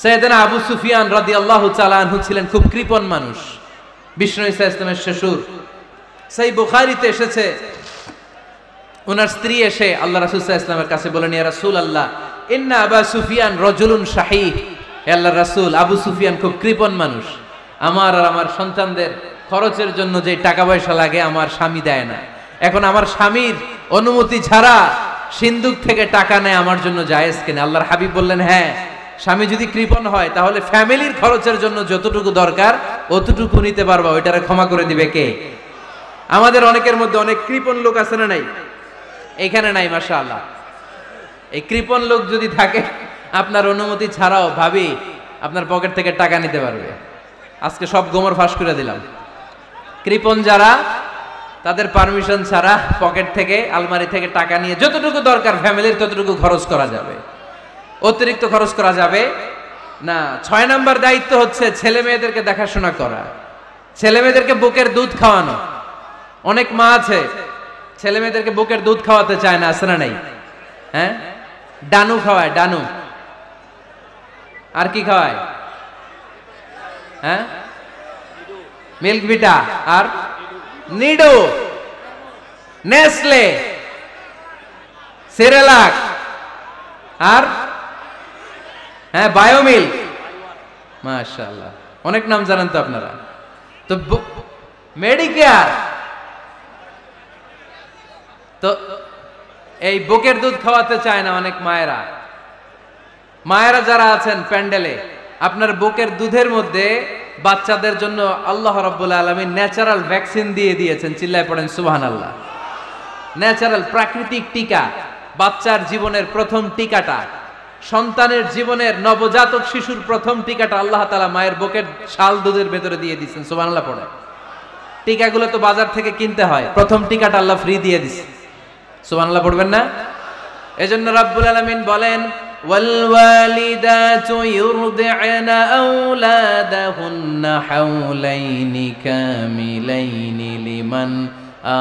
সাইয়েদনা আবু সুফিয়ান রাদিয়াল্লাহু তাআলা আনহু ছিলেন খুব কৃপণ মানুষ, বিষ্ণু ঈসা ইসলামের শ্বশুর। সেই বুখারীতে এসেছে, ওনার স্ত্রী এসে আল্লাহ রাসূল সাল্লাল্লাহু আলাইহি ওয়াসাল্লামের কাছে বলেন, ইয়া রাসূলুল্লাহ ইন্না আবা সুফিয়ান রাজুলুন শাহীহ। হে আল্লাহর রাসূল, আবু সুফিয়ান খুব কৃপণ মানুষ, আমার আর আমার সন্তানদের খরচের জন্য যে টাকা পয়সা লাগে আমার স্বামী দেয় না। এখন আমার স্বামীর অনুমতি ছাড়া সিন্দুক থেকে টাকা নেয় আমার জন্য জায়েজ কিনা? আল্লাহর হাবিব বললেন, হ্যাঁ, স্বামী যদি কৃপণ হয় তাহলে ফ্যামিলির খরচের জন্য যতটুকু দরকার অতটুকু নিতে পারবা, ওইটারে ক্ষমা করে দিবে কে? আমাদের অনেকের মধ্যে অনেক কৃপণ লোক আছে না নাই? এখানে নাই মাশাআল্লাহ। এই কৃপণ লোক যদি থাকে, আপনার অনুমতি ছাড়াও ভাবি আপনার পকেট থেকে টাকা নিতে পারবে। আজকে সব গোমর ফাঁস করে দিলাম। কৃপণ যারা, তাদের পারমিশন ছাড়া পকেট থেকে, আলমারি থেকে টাকা নিয়ে যতটুকু দরকার ফ্যামিলির ততটুকু খরচ করা যাবে, অতিরিক্ত খরচ করা যাবে না। 6 নাম্বার দায়িত্ব হচ্ছে ছেলে মেয়েদেরকে দেখাশোনা করা, ছেলে মেয়েদেরকে বুকের দুধ খাওয়ানো। অনেক মা আছে ছেলে মেয়েদেরকে বুকের দুধ খাওয়াতে চায় না, আছে না নাই? হ্যাঁ, ডানু খাওয়ায়, ডানু। আর কি খাওয়ায়? হ্যাঁ, মিল্ক ভিটা আর নিডো, নেসলে, সেরেলাক আর হ্যাঁ বায়োমিল। মাশাআল্লাহ, অনেক নাম জানেন তো আপনারা। তো মেডিকেয়ার, তো এই বুকের দুধ খাওয়াতে চায় না অনেক মায়েরা। মায়েরা যারা আছেন প্যান্ডেলে, আপনার বুকের দুধের মধ্যে বাচ্চাদের জন্য আল্লাহ রাব্বুল আলামিন ন্যাচারাল ভ্যাকসিন দিয়ে দিয়েছেন। চিল্লায় পড়েন সুবহানাল্লাহ। ন্যাচারাল, প্রাকৃতিক টিকা, বাচ্চার জীবনের প্রথম টিকাটা, সন্তানের জীবনের নবজাতক শিশুর প্রথম টিকাটা আল্লাহ তাআলা মায়ের বুকের শাল দুধের ভেতরে দিয়ে দিয়েছেন। সুবহানাল্লাহ পড়ে। টিকাগুলো তো বাজার থেকে কিনতে হয়, প্রথম টিকাটা আল্লাহ ফ্রি দিয়ে দিয়েছে। সুবহানাল্লাহ পড়বেন না? এজন্য রাব্বুল আলামিন বলেন, والوالدات يرضعن أولادهن حولين كاملين لمن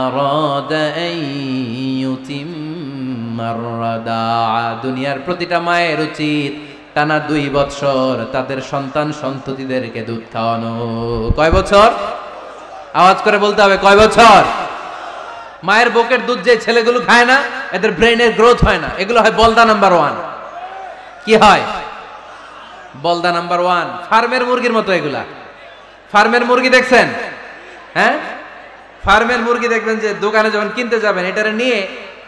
أراد أن يتم الرضاعة। দুনিয়ার প্রতিটা মায়ের উচিত টানা 2 বছর তাদের সন্তান সন্ততিদেরকে দুধ খাওয়ানো। কয় বছর? আওয়াজ করে বলতে হবে, কয় বছর? মায়ের বুকের দুধ যে ছেলেগুলো খায় না, এদের ব্রেনের গ্রোথ হয় না। এগুলো হয় বলদা নাম্বার 1। কি হয়? বলদা নাম্বার 1। ফার্মের মুরগির মতো এগুলা। ফার্মের মুরগি দেখছেন? হ্যাঁ, ফার্মের মুরগি দেখবেন যে দোকানে যখন কিনতে যাবেন, এটারে নিয়ে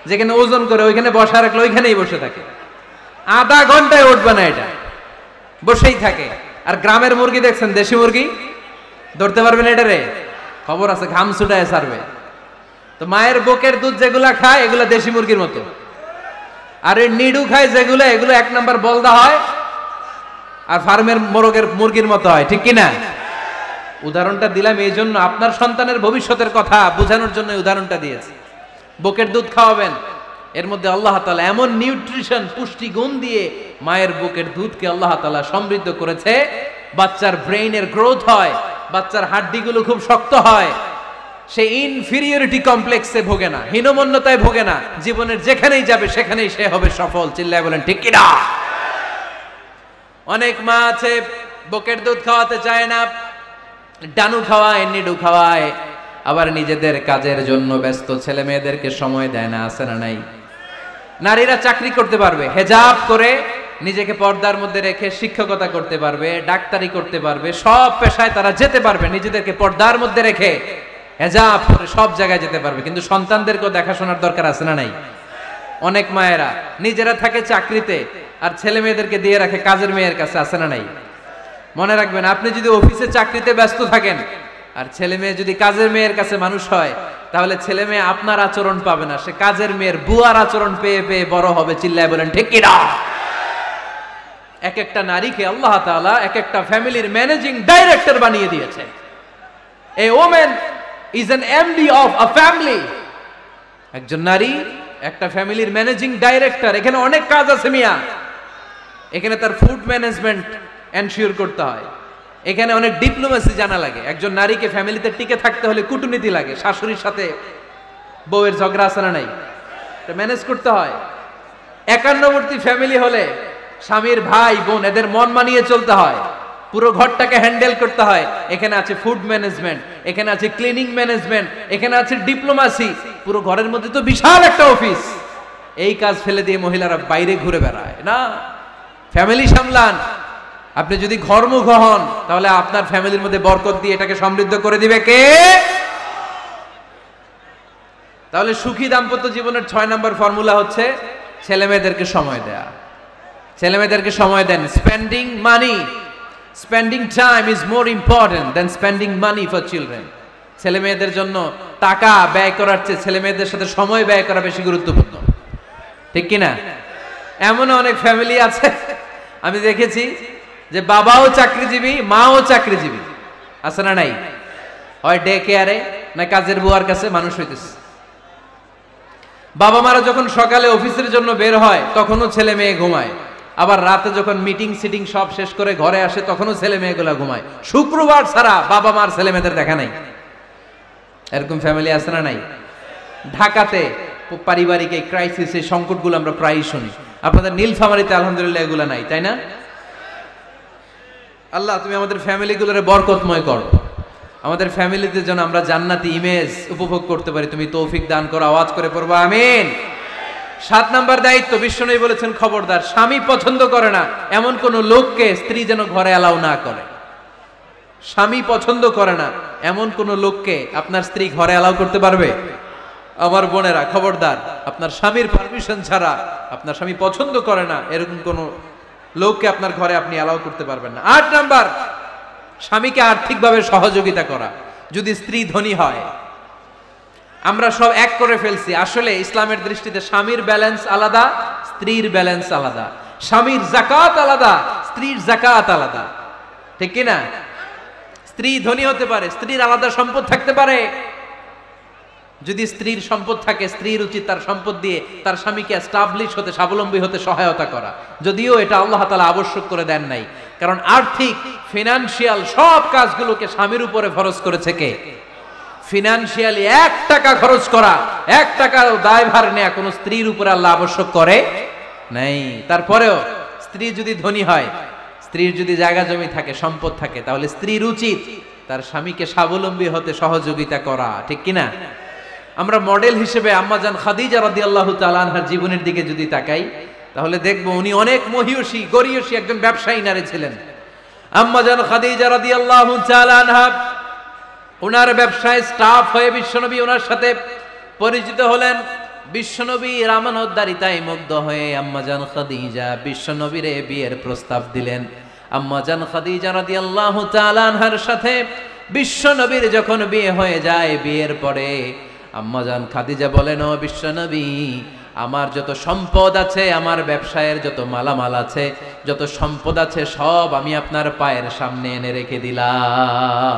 যেখানে ওজন করে ওইখানে বসা রাখলে ওইখানেই বসে থাকে, আধা ঘন্টায় উঠবে না, এটা বসেই থাকে। আর গ্রামের মুরগি দেখছেন, দেশি মুরগি, ধরতে পারবেন এটারে? খবর আছে, ঘাম ছুটায় ছাড়বে। তো মায়ের বুকের দুধ যেগুলা খায় এগুলা দেশি মুরগির মতো, আর এই নিডু খায় যেগুলো, এগুলো 1 নাম্বার বলদা হয় আর ফার্মের মোরগের মুরগির মতো হয়। ঠিক কিনা? উদাহরণটা দিলাম এই জন্য, আপনার সন্তানের ভবিষ্যতের কথা বোঝানোর জন্য উদাহরণটা দিয়েছি। বুকের দুধ খাওয়াবেন, এর মধ্যে আল্লাহ তাআলা এমন নিউট্রিশন, পুষ্টি গুণ দিয়ে মায়ের বুকের দুধকে আল্লাহ তাআলা সমৃদ্ধ করেছে, বাচ্চার ব্রেইনের গ্রোথ হয়, বাচ্চার হাড্ডিগুলো খুব শক্ত হয়, সে ইনফিরিয়রিটি কমপ্লেক্সে ভোগে না, হীনমন্যতায় ভোগে না, জীবনের যেখানেই যাবে সেখানেই সে হবে সফল। চিল্লায় বলেন ঠিক কিনা? অনেক মা আছে বুকের দুধ খাওয়াতে চায় না, ডানু খাওয়ায়, নিডু খাওয়ায়, আবার নিজেদের কাজের জন্য ব্যস্ত, ছেলে মেয়েদেরকে সময় দেয় না, আছে না নাই? নারীরা চাকরি করতে পারবে, হেজাব করে নিজেকে পর্দার মধ্যে রেখে শিক্ষকতা করতে পারবে, ডাক্তারি করতে পারবে, সব পেশায় তারা যেতে পারবে, নিজেদেরকে পর্দার মধ্যে রেখে হেজাব করে সব জায়গায় যেতে পারবে। কিন্তু সন্তানদেরকেও দেখাশোনার দরকার আছে না নাই? অনেক মায়েরা নিজেরা থাকে চাকরিতে আর ছেলে মেয়েদেরকে দিয়ে রাখে কাজের মেয়ের কাছে, আছে না নাই? মনে রাখবেন, আপনি যদি অফিসে চাকরিতে ব্যস্ত থাকেন আর ছেলে মেয়ে যদি কাজের মেয়ের কাছে মানুষ হয়, তাহলে ছেলে মেয়ে আপনার আচরণ পাবে না, সে কাজের মেয়ের বুয়ার আচরণ পেয়ে পেয়ে বড় হবে। চিল্লায় বলেন ঠিক কিনা? এক একটা নারীকে আল্লাহ তাআলা এক একটা ফ্যামিলির ম্যানেজিং ডাইরেক্টর বানিয়ে দিয়েছে। এ women is an MD of a family। একজন নারী একটা ফ্যামিলির ম্যানেজিং ডাইরেক্টর। এখানে অনেক কাজ আছে মিয়া। এখানে তার ফুড ম্যানেজমেন্ট এনশিওর করতে হয়, এখানে অনেক ডিপ্লোমেসি জানা লাগে। একজন নারীকে ফ্যামিলিতে টিকে থাকতে হলে কূটনীতি লাগে, শাশুড়ির সাথে বউয়ের ঝগড়া আছে না নাই, এটা ম্যানেজ করতে হয়। একান্নবর্তী ফ্যামিলি হলে স্বামীর ভাই বোন এদের মন মানিয়ে চলতে হয়, পুরো ঘরটাকে হ্যান্ডেল করতে হয়। এখানে আছে ফুড ম্যানেজমেন্ট, এখানে আছে ক্লিনিং ম্যানেজমেন্ট, এখানে আছে ডিপ্লোমাসি, পুরো ঘরের মধ্যে তো বিশাল একটা অফিস। এই কাজ ফেলে দিয়ে মহিলারা বাইরে ঘুরে বেড়ায় না, ফ্যামিলি সামলান। আপনি যদি ঘরমুখ হন তাহলে আপনার ফ্যামিলির মধ্যে বরকত দিয়ে এটাকে সমৃদ্ধ করে দিবে কে? তাহলে সুখী দাম্পত্য জীবনের 6 নম্বর ফর্মুলা হচ্ছে ছেলে মেয়েদেরকে সময় দেয়া। ছেলে মেয়েদেরকে সময় দেন। Spending money, spending time is more important than spending money for children. ছেলে মেয়েদের জন্য টাকা ব্যয় করার চেয়ে ছেলে মেয়েদের সাথে সময় ব্যয় করা বেশি গুরুত্বপূর্ণ, ঠিক কিনা? এমন অনেক ফ্যামিলি আছে আমি দেখেছি যে বাবাও চাকরিজীবী, মাও চাকরিজীবী, আছে না নাই? হয় ডে কেয়ারে না কাজের বুয়ার কাছে মানুষ হইতেছে। বাবা মারা যখন সকালে অফিসের জন্য বের হয় তখনও ছেলে মেয়ে ঘুমায়, আবার রাতে যখন মিটিং সিটিং সব শেষ করে ঘরে আসে তখনও ছেলে মেয়েগুলা ঘুমায়। শুক্রবার ছাড়া বাবা মার ছেলে মেয়েদের দেখা নাই। এরকম ফ্যামিলি আছে না নাই? ঢাকাতে পারিবারিক এই ক্রাইসিস, এই সংকটগুলো আমরা প্রায়ই শুনি। আপনাদের নীলফামারীতে আলহামদুলিল্লাহ এগুলো নাই, তাই না? আল্লাহ তুমি আমাদের ফ্যামিলিগুলোরে বরকতময় করো, আমাদের ফ্যামিলিতে যেন আমরা জান্নাতি ইমেজ উপভোগ করতে পারি, তুমি তৌফিক দান করো। আওয়াজ করে পড়বো আমিন। 7 নাম্বার দায়িত্ব, বিশ্বনবী বলেছেন খবরদার, স্বামী পছন্দ করে না এমন কোন লোককে স্ত্রী যেন ঘরে অ্যালাউ না করে। স্বামী পছন্দ করে না এমন কোন লোককে আপনার স্ত্রী ঘরে অ্যালাউ করতে পারবে? আমার বোনেরা খবরদার, আপনার স্বামীর পারমিশন ছাড়া, আপনার স্বামী পছন্দ করে না এরকম কোন লোককে আপনার ঘরে আপনি অ্যালাউ করতে পারবেন না। 8 নাম্বার, স্বামীকে আর্থিকভাবে সহযোগিতা করা। যদি স্ত্রী ধনী হয়, আমরা সব এক করে ফেলছি, আসলে ইসলামের দৃষ্টিতে স্বামীর ব্যালেন্স আলাদা, স্ত্রীর ব্যালেন্স আলাদা। স্বামীর যাকাত আলাদা, স্ত্রীর যাকাত আলাদা, ঠিক কিনা? স্ত্রী ধনী হতে পারে, স্ত্রীর আলাদা সম্পদ থাকতে পারে। যদি স্ত্রীর সম্পদ থাকে, স্ত্রীর উচিত তার সম্পদ দিয়ে তার স্বামীকে এস্টাবলিশ হতে, স্বাবলম্বী হতে সহায়তা করা। যদিও এটা আল্লাহ তাআলা আবশ্যক করে দেন নাই, কারণ আর্থিক ফিনান্সিয়াল সব কাজগুলোকে স্বামীর উপরে ফরজ করেছে কে? ফিনান্সিয়ালি 1 টাকা খরচ করা, 1 টাকার দায়ভার নেয়া কোন স্ত্রীর উপরে আল্লাহ আবশ্যক করে নাই। তারপরেও স্ত্রী যদি ধনী হয়, স্ত্রীর যদি জায়গা জমি থাকে, সম্পদ থাকে, তাহলে স্ত্রীর উচিত তার স্বামীকে স্বাবলম্বী হতে সহযোগিতা করা, ঠিক কিনা? আমরা মডেল হিসেবে আম্মাজান খাদিজা রাদিয়াল্লাহু তাআলা আনহার জীবনের দিকে যদি তাকাই তাহলে দেখব উনি অনেক মহিয়সী গরিয়সী একজন ব্যবসায়ী নারী ছিলেন। আম্মাজান খাদিজা রাদিয়াল্লাহু তাআলা আনহা ওনার ব্যবসায় স্টাফ হয়ে বিশ্বনবী ওনার সাথে পরিচিত হলেন। বিশ্বনবীর আমানতদারিতায় মুগ্ধ হয়ে আম্মাজান খাদিজা বিশ্বনবীরে বিয়ের প্রস্তাব দিলেন। আম্মাজান খাদিজা রাদিয়াল্লাহু তাআলা আনহার সাথে বিশ্বনবীর যখন বিয়ে হয়ে যায়, বিয়ের পরে আম্মাজান খাদিজা বলেন, ও বিশ্বনবী, আমার যত সম্পদ আছে, আমার ব্যবসায়ের যত মালামাল আছে, যত সম্পদ আছে, সব আমি আপনার পায়ের সামনে এনে রেখে দিলাম।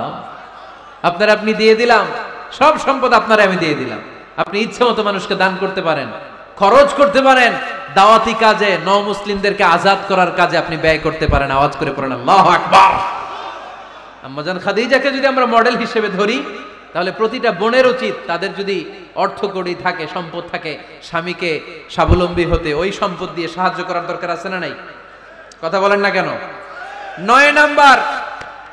আপনি দিয়ে দিলাম, সব সম্পদ আপনারে আমি দিয়ে দিলাম। আপনি ইচ্ছে মতো মানুষকে দান করতে পারেন, খরচ করতে পারেন, দাওয়াতি কাজে, মুসলিমদেরকে আজাদ করার কাজে আপনি ব্যয় করতে পারেন। আওয়াজ করে পড়েন আল্লাহু আকবার। আম্মাজান খাদিজাকে যদি আমরা মডেল হিসেবে ধরি তাহলে প্রতিটা বোনের উচিত তাদের যদি অর্থকড়ি থাকে, সম্পদ থাকে, স্বামীকে স্বাবলম্বী হতে ওই সম্পদ দিয়ে সাহায্য করার দরকার আছে না নাই? কথা বলেন না কেন? 9 নাম্বার,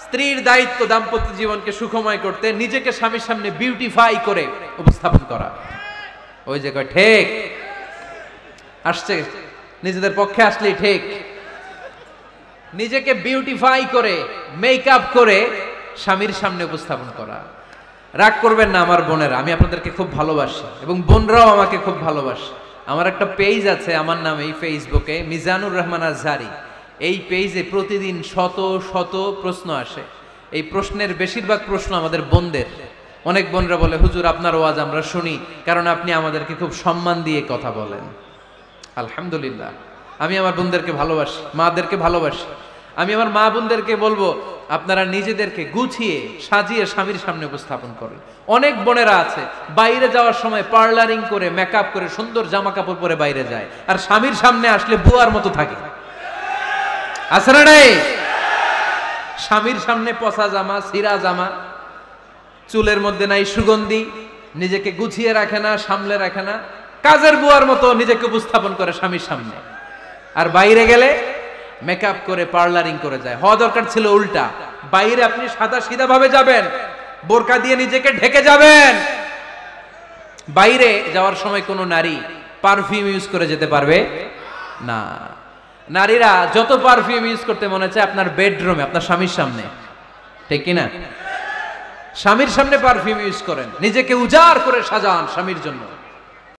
স্ত্রীর দায়িত্ব দাম্পত্য জীবনকে সুখময় করতে নিজেকে স্বামীর সামনে বিউটিফাই করে উপস্থাপন করা। ওই যে কয় ঠিক আসছে, নিজেদের পক্ষে আসলেই ঠিক। নিজেকে বিউটিফাই করে, মেকআপ করে স্বামীর সামনে উপস্থাপন করা। রাগ করবেন না আমার বোনেরা, আমি আপনাদেরকে খুব ভালোবাসি এবং বোনরাও আমাকে খুব ভালোবাসে। আমার একটা পেজ আছে আমার নামে এই ফেসবুকে, মিজানুর রহমান আজহারি। এই পেজে প্রতিদিন শত শত প্রশ্ন আসে। এই প্রশ্নের বেশিরভাগ প্রশ্ন আমাদের বোনদের। অনেক বোনরা বলে, হুজুর আপনার ওয়াজ আমরা শুনি কারণ আপনি আমাদেরকে খুব সম্মান দিয়ে কথা বলেন। আলহামদুলিল্লাহ, আমি আমার বোনদেরকে ভালোবাসি, মাদেরকে ভালোবাসি। আমি আমার মা বোনদেরকে বলবো, আপনারা নিজেদেরকে গুছিয়ে সাজিয়ে স্বামীর সামনে উপস্থাপন করেন। অনেক বোনেরা আছে বাইরে যাওয়ার সময় পার্লারিং করে, মেকআপ করে, সুন্দর জামা কাপড় পরে বাইরে যায়, আর স্বামীর সামনে আসলে বুয়ার মতো থাকে। আছে না নাই? স্বামীর সামনে পচা জামা, ছিঁড়া জামা, চুলের মধ্যে নাই সুগন্ধি, নিজেকে গুছিয়ে রাখে না, সামলে রাখে না, কাজের বুয়ার মতো নিজেকে উপস্থাপন করে স্বামীর সামনে। আর বাইরে গেলে মেকআপ করে পার্লারিং করে যায়। হওয়া দরকার ছিল উল্টা, বাইরে আপনি সাদা সিধা ভাবে যাবেন, বোরকা দিয়ে নিজেকে ঢেকে যাবেন। বাইরে যাওয়ার সময় কোনো নারী পারফিউম ইউজ করে যেতে পারবে না। নারীরা যত পারফিউম ইউজ করতে মনে চায় আপনার বেডরুমে, আপনার স্বামীর সামনে, ঠিক কিনা? স্বামীর সামনে পারফিউম ইউজ করেন, নিজেকে উজাড় করে সাজান স্বামীর জন্য।